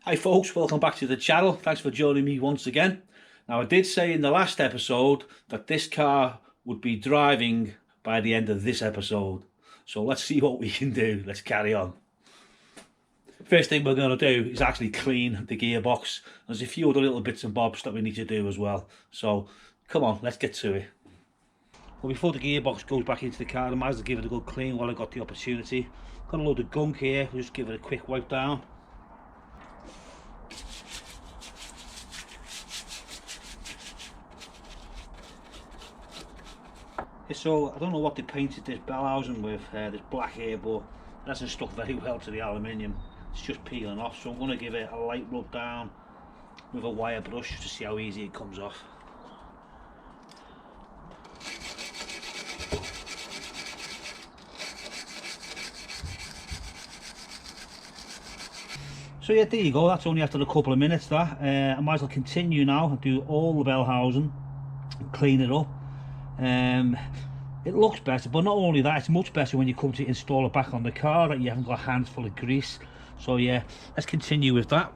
Hi folks, welcome back to the channel. Thanks for joining me once again. Now I did say in the last episode that this car would be driving by the end of this episode. So let's see what we can do. Let's carry on. First thing we're going to do is actually clean the gearbox. There's a few other little bits and bobs that we need to do as well. So come on, let's get to it. Well, before the gearbox goes back into the car, I might as well give it a good clean while I got the opportunity. Got a load of gunk here, we'll just give it a quick wipe down. So I don't know what they painted this bell housing with, this black here, but it hasn't stuck very well to the aluminium. It's just peeling off, so I'm going to give it a light rub down with a wire brush to see how easy it comes off. So yeah, there you go, that's only after a couple of minutes that. I might as well continue now and do all the bell housing and clean it up. It looks better, but not only that, it's much better when you come to install it back on the car that you haven't got a handful of grease. So yeah, let's continue with that.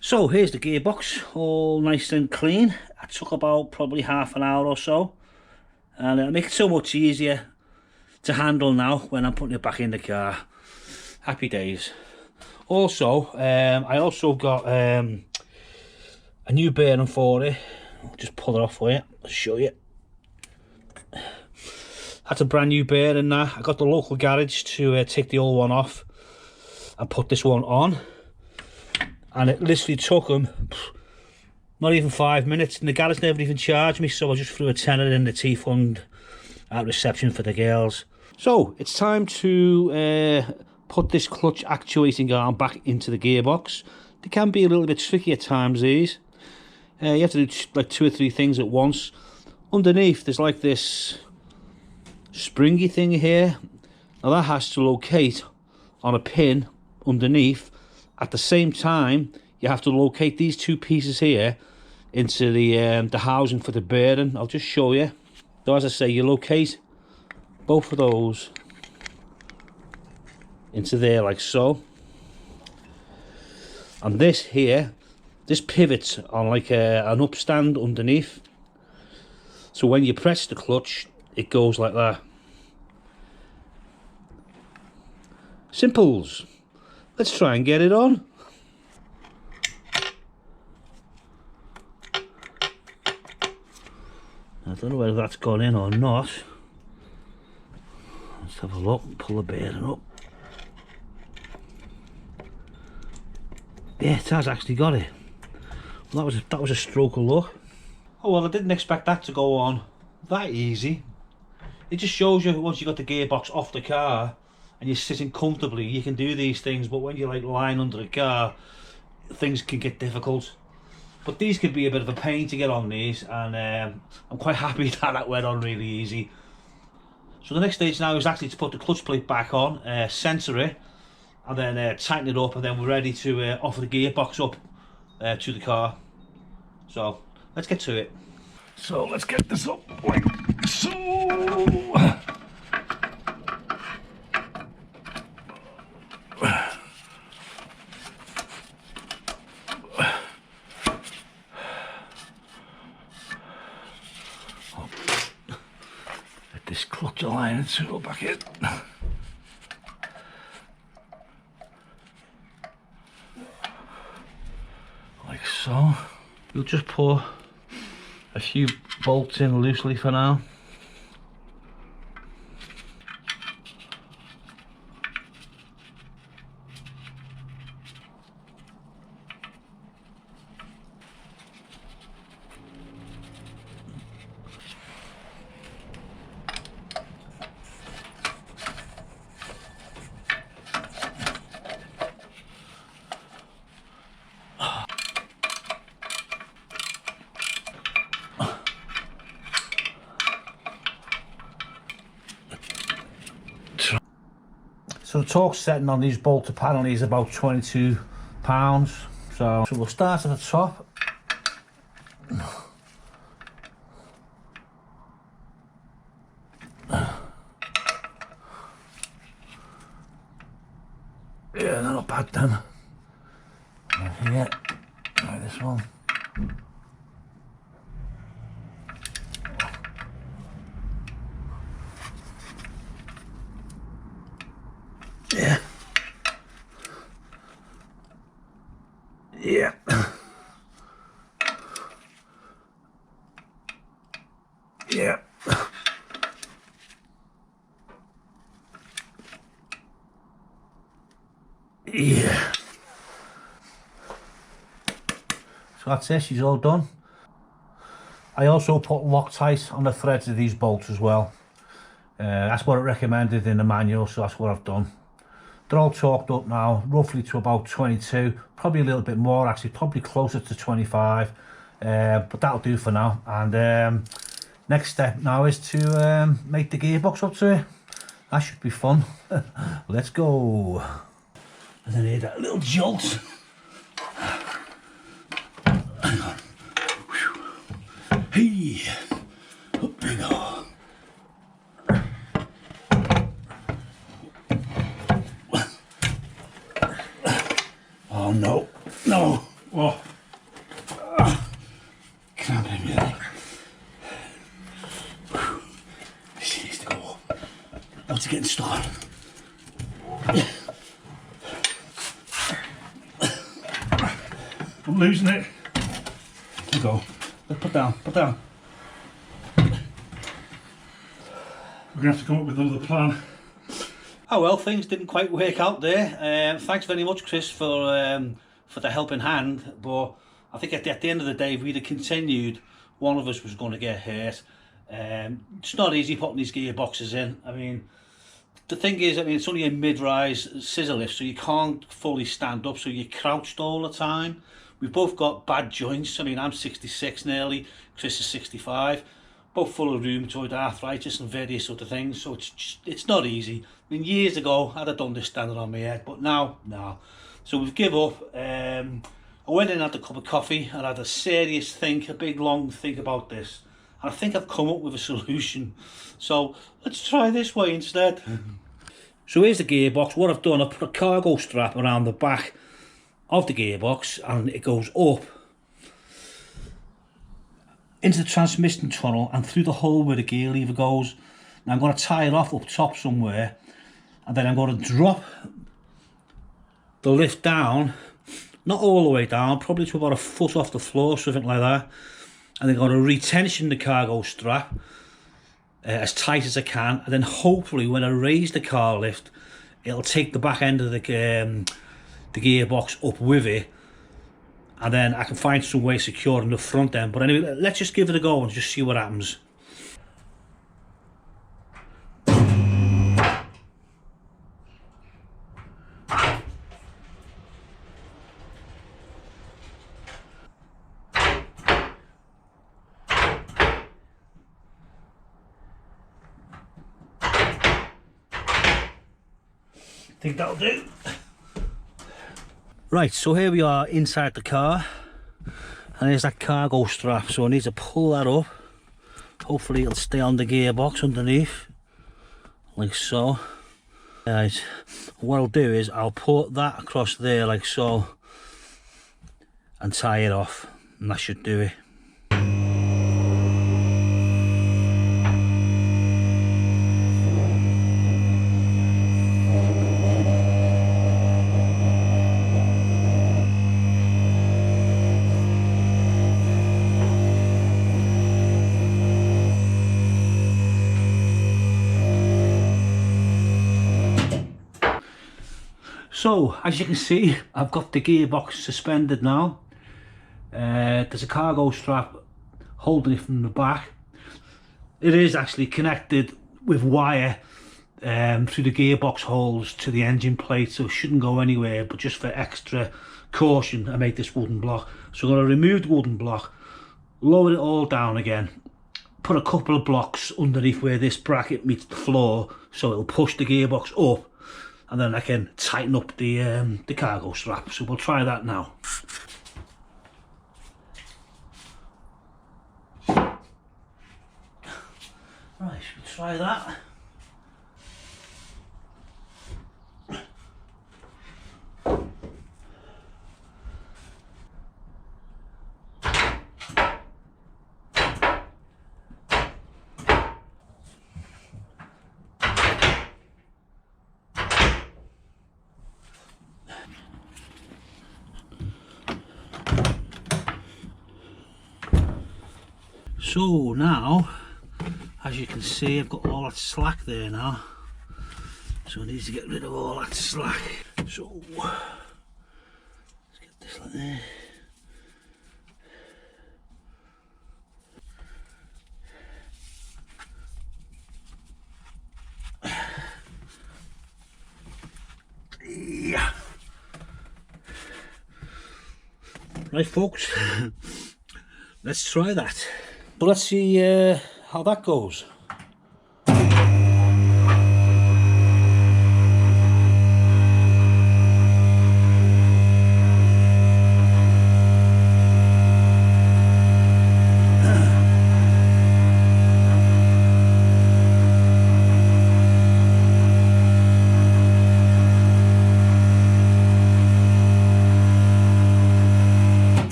So here's the gearbox, all nice and clean. It took about probably half an hour or so, and it'll make it so much easier to handle now when I'm putting it back in the car. Happy days. Also, I also got a new bearing for it. I'll just pull it off for you, I'll show you. That's a brand new bearing now. I got the local garage to take the old one off and put this one on, and it literally took them not even 5 minutes, and the garage never even charged me, so I just threw a tenner in the T-fund at reception for the girls. So it's time to put this clutch actuating arm back into the gearbox. They can be a little bit tricky at times, these. You have to do like 2 or 3 things at once. Underneath there's like this springy thing here. Now that has to locate on a pin underneath. At the same time, you have to locate these 2 pieces here into the housing for the bearing. I'll just show you. So as I say, you locate both of those into there like so. And this here, this pivots on like an upstand underneath. So when you press the clutch, it goes like that. Simples. Let's try and get it on. I don't know whether that's gone in or not. Let's have a look and pull the bearing up. Yeah, it has actually got it. Well, that was a stroke of luck. Oh well, I didn't expect that to go on that easy. It just shows you once you got the gearbox off the car and you're sitting comfortably, you can do these things, but when you're like lying under the car, things can get difficult. But these could be a bit of a pain to get on these, and I'm quite happy that went on really easy. So the next stage now is actually to put the clutch plate back on, center it, and then tighten it up, and then we're ready to offer the gearbox up to the car. So let's get to it. So let's get this up like so. Let this clutch align tool back in. Like so. We'll just put a few bolts in loosely for now. So the torque setting on these bolted panel is about 22 pounds. So we'll start at the top. Yeah, they're not bad then. Here, try this one. Yeah. Yeah. Yeah. Yeah. So that's it, she's all done. I also put Loctite on the threads of these bolts as well. That's what it recommended in the manual, so that's what I've done. They're all torqued up now, roughly to about 22, probably a little bit more actually, probably closer to 25, but that'll do for now. And next step now is to make the gearbox up to it. That should be fun. Let's go. And then hear that little jolt. Hang on. Hey, up we go. Oh no, no. Oh. Cramping me leg. This needs to go up. What's it getting started? I'm losing it. There we go. Let's put down, put down. We're gonna have to come up with another plan. Oh well, things didn't quite work out there. Thanks very much, Chris, for the helping hand. But I think at the end of the day, if we'd have continued, one of us was going to get hurt. It's not easy putting these gearboxes in. I mean, the thing is, it's only a mid-rise scissor lift, so you can't fully stand up, so you're crouched all the time. We've both got bad joints. I mean, I'm 66 nearly, Chris is 65. Both full of rheumatoid arthritis and various other things, so it's not easy. I mean, years ago I'd have done this standing on my head, but now, no. So we've give up. I went in and had a cup of coffee and had a serious think, a big long think about this, and I think I've come up with a solution. So let's try this way instead. So here's the gearbox. What I've done, I've put a cargo strap around the back of the gearbox, and it goes up into the transmission tunnel and through the hole where the gear lever goes. Now I'm going to tie it off up top somewhere, and then I'm going to drop the lift down, not all the way down, probably to about a foot off the floor, something like that, and then going to retension the cargo strap as tight as I can, and then hopefully when I raise the car lift, it'll take the back end of the gearbox up with it, and then I can find some way securing the front end. But anyway, let's just give it a go and just see what happens. Think that'll do. Right, so here we are inside the car, and there's that cargo strap, so I need to pull that up. Hopefully it'll stay on the gearbox underneath, like so. Right, what I'll do is I'll put that across there like so and tie it off, and that should do it. So, as you can see, I've got the gearbox suspended now. There's a cargo strap holding it from the back. It is actually connected with wire through the gearbox holes to the engine plate, so it shouldn't go anywhere, but just for extra caution I made this wooden block. So I'm going to remove the wooden block, lower it all down again, put a couple of blocks underneath where this bracket meets the floor, so it'll push the gearbox up, and then I can tighten up the cargo strap. So we'll try that now. Right, we'll try that. So now, as you can see, I've got all that slack there now. So I need to get rid of all that slack. So let's get this like there. Yeah. Right, folks. Let's try that. But let's see how that goes.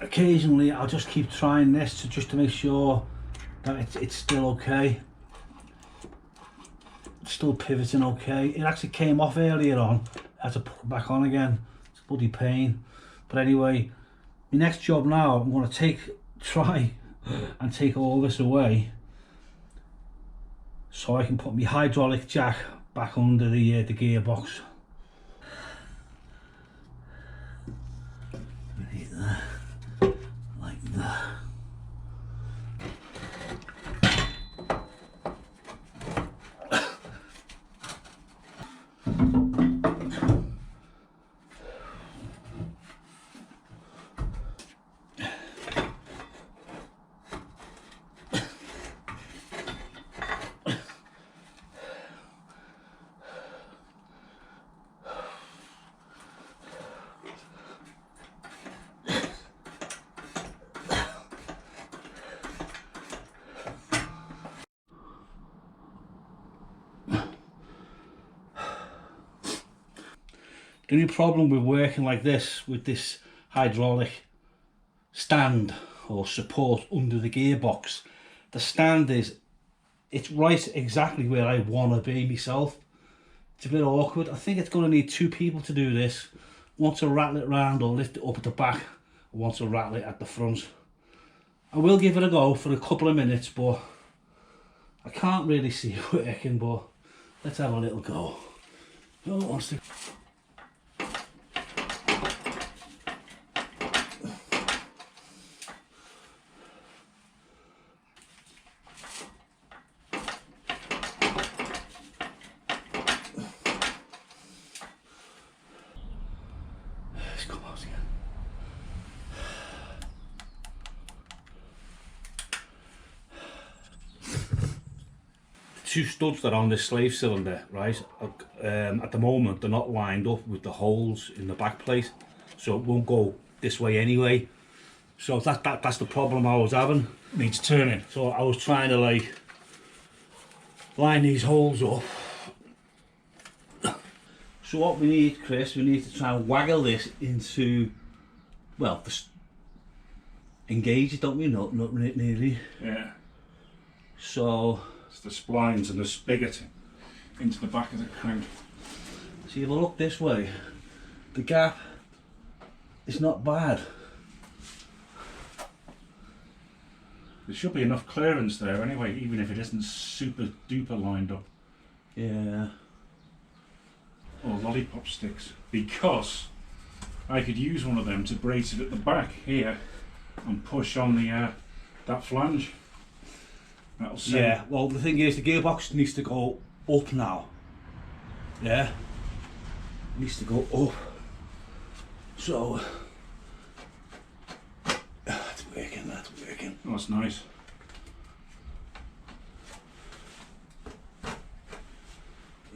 Occasionally I'll just keep trying this just to make sure that it's still okay. It's still pivoting okay. It actually came off earlier on. I had to put it back on again. It's a bloody pain. But anyway, my next job now, I'm going to try and take all this away so I can put my hydraulic jack back under the gearbox. Like that. Like that. The only problem with working like this, with this hydraulic stand or support under the gearbox, the stand it's right exactly where I want to be myself. It's a bit awkward. I think it's going to need two people to do this. One to rattle it round or lift it up at the back, and one to rattle it at the front. I will give it a go for a couple of minutes, but I can't really see it working, but let's have a little go. Oh, wants to... Come out again. The two studs that are on this slave cylinder, right, at the moment they're not lined up with the holes in the back plate, so it won't go this way anyway. So that's the problem I was having. It needs turning. So I was trying to like line these holes up. So what we need, Chris, we need to try and waggle this into, well, engage it, don't we? Not nearly. Yeah. So it's the splines and the spigot into the back of the crank. See, if I look this way, the gap is not bad. There should be enough clearance there anyway, even if it isn't super duper lined up. Yeah. Or lollipop sticks, because I could use one of them to brace it at the back here and push on the that flange. That'll save. Yeah, well the thing is the gearbox needs to go up now. Yeah, it needs to go up. So that's working, that's working. Oh, that's nice.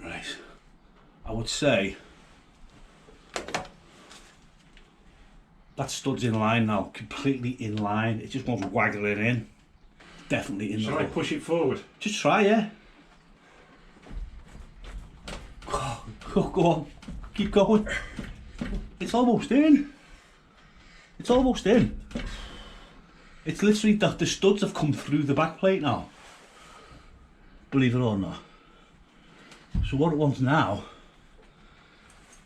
Right, I would say that stud's in line now, completely in line. It just wants waggling in. Definitely in Shall I push it forward? Just try, yeah. Oh, go on, keep going. It's almost in. It's almost in. It's literally that the studs have come through the back plate now. Believe it or not. So what it wants now,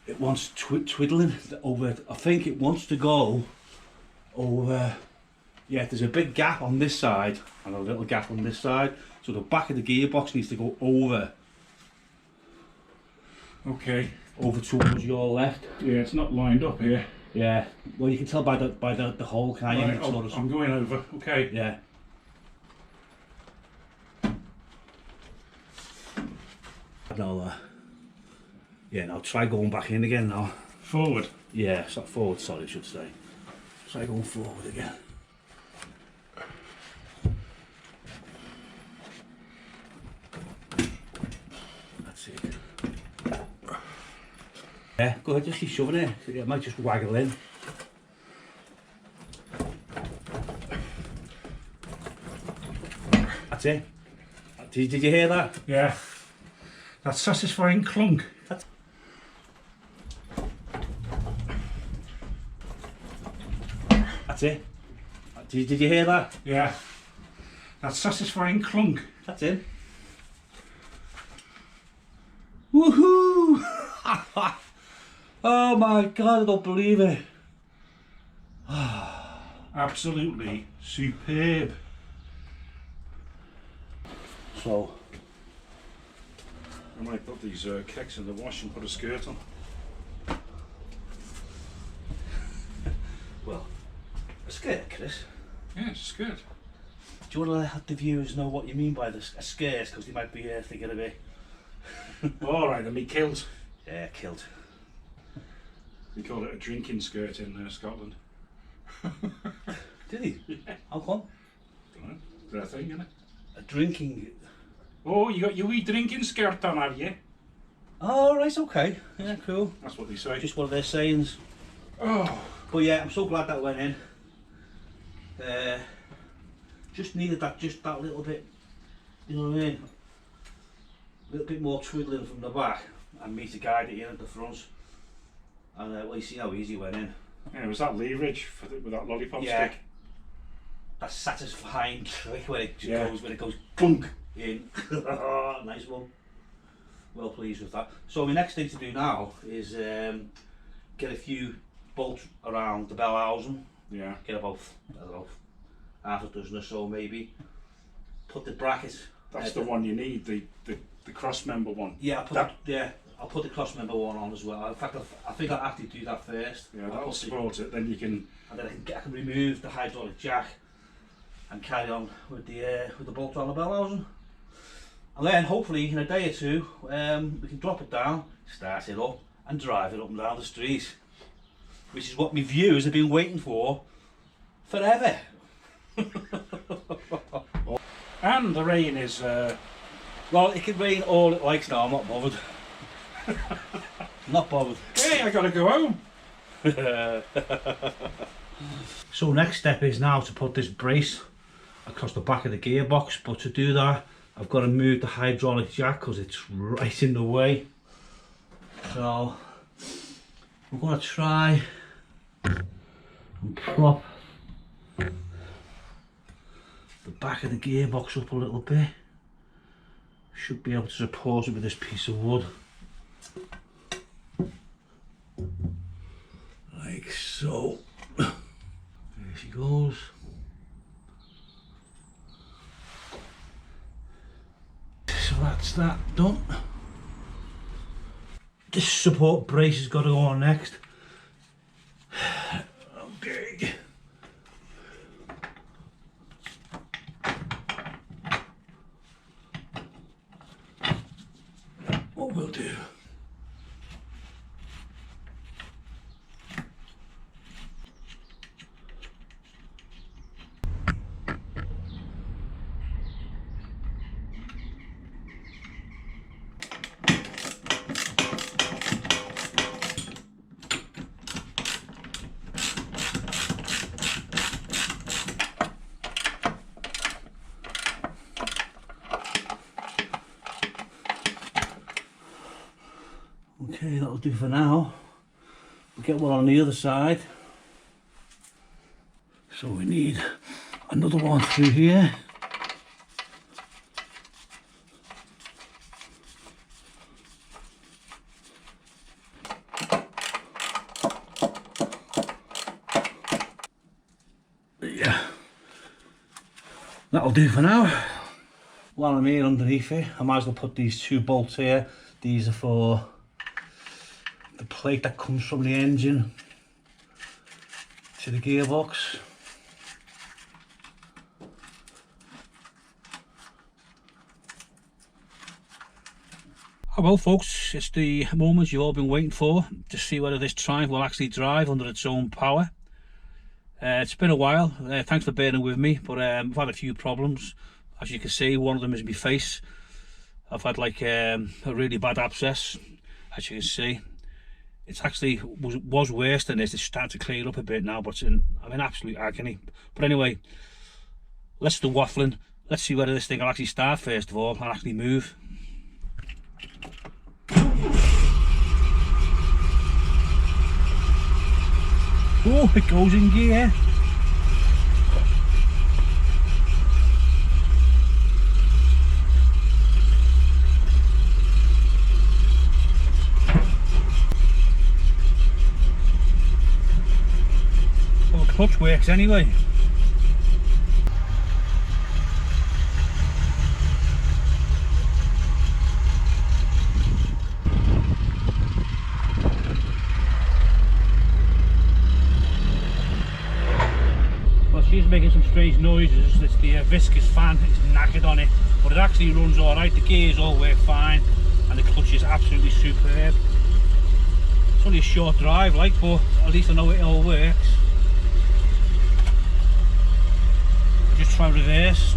it wants twiddling over. I think it wants to go over. Yeah, there's a big gap on this side and a little gap on this side, so the back of the gearbox needs to go over towards your left. Yeah, it's not lined up here. Yeah, well you can tell by the hole, can't you? Right, I'm going over. Okay. Yeah. Now, yeah, now try going back in again now. Forward. Yeah, so forward, sorry, I should say. Try going forward again. That's it. Yeah, go ahead, just keep shoving it. It might just waggle in. That's it. Did you hear that? Yeah. That satisfying clunk. That's it. Did you hear that? Yeah. That satisfying clunk. That's it. Woohoo! Oh my god, I don't believe it. Absolutely superb. So, I might put these kicks in the wash and put a skirt on. well, a skirt, Chris. Yeah, it's a skirt. Do you want to let the viewers know what you mean by this, a skirt? Because they might be thinking of it. Alright, then me kilt. Yeah, killed. We call it a drinking skirt in Scotland. Did he? Yeah. How come? Don't know. Is that a thing, isn't it? A drinking. Oh, you got your wee drinking skirt on, have you? Oh, right, okay. Yeah, cool. That's what they say. Just one of their sayings. Oh. But yeah, I'm so glad that went in. Just needed that, just that little bit, you know what I mean? A little bit more twiddling from the back and me to guide it in at the front. And well, you see how easy it went in. Yeah, was that leverage for with that lollipop Yeah. stick? That satisfying trick when it just Yeah. goes, when it goes bunk in. Nice one. Well pleased with that. So my next thing to do now is get a few bolts around the bell housing. Yeah. Get about, I don't know, half a dozen or so maybe. Put the bracket. That's the one you need, the cross member one. Yeah, I'll put the cross member one on as well. In fact, I think I'll have to do that first. Yeah, that'll support it. Then you can. And then I can remove the hydraulic jack and carry on with the bolt on the bell housing. And then hopefully in a day or two we can drop it down, start it up, and drive it up and down the street, which is what my viewers have been waiting for forever. And the rain is. Well, it can rain all it likes now. I'm not bothered. Not bothered. Hey, I gotta go home. So next step is now to put this brace across the back of the gearbox, but to do that I've got to move the hydraulic jack because it's right in the way. So we're going to try and prop the back of the gearbox up a little bit. Should be able to support it with this piece of wood. Like so. There she goes. So that's that done. This support brace has got to go on next. Okay. What we'll do. Okay, that'll do for now. We'll get one on the other side. So we need another one through here. That'll do for now. While I'm here underneath it, I might as well put these 2 bolts here. These are for the plate that comes from the engine to the gearbox. Oh well folks, it's the moment you've all been waiting for, to see whether this Triumph will actually drive under its own power. It's been a while, thanks for bearing with me, but I've had a few problems. As you can see, one of them is my face. I've had like a really bad abscess, as you can see. It's actually was worse than this. It's starting to clear up a bit now, but I'm in absolute agony. But anyway, let's do waffling. Let's see whether this thing will actually start first of all and actually move. Oh, it goes in gear. Well, the clutch works anyway. She's making some strange noises. It's the viscous fan, it's knackered on it, but it actually runs alright. The gears all work fine and the clutch is absolutely superb. It's only a short drive like, but at least I know it all works. Just try reverse.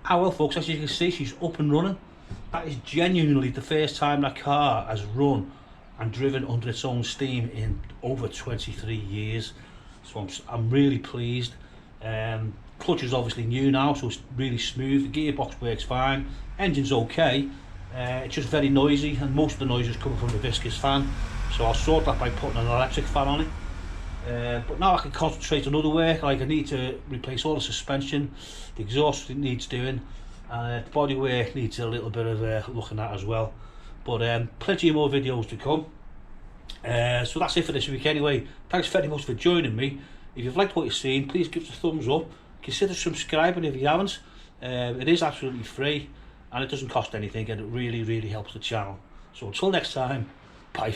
Ah well folks, as you can see, she's up and running. That is genuinely the first time that car has run and driven under its own steam in over 23 years. So I'm really pleased. Clutch is obviously new now, so it's really smooth. The gearbox works fine. Engine's okay. It's just very noisy, and most of the noise is coming from the viscous fan. So I'll sort that by putting an electric fan on it. But now I can concentrate on other work. Like I need to replace all the suspension, the exhaust needs doing, and the bodywork needs a little bit of looking at as well. But plenty of more videos to come. So that's it for this week anyway. Thanks very much for joining me. If you've liked what you've seen, please give us a thumbs up. Consider subscribing if you haven't. It is absolutely free and it doesn't cost anything, and it really helps the channel. So until next time, bye.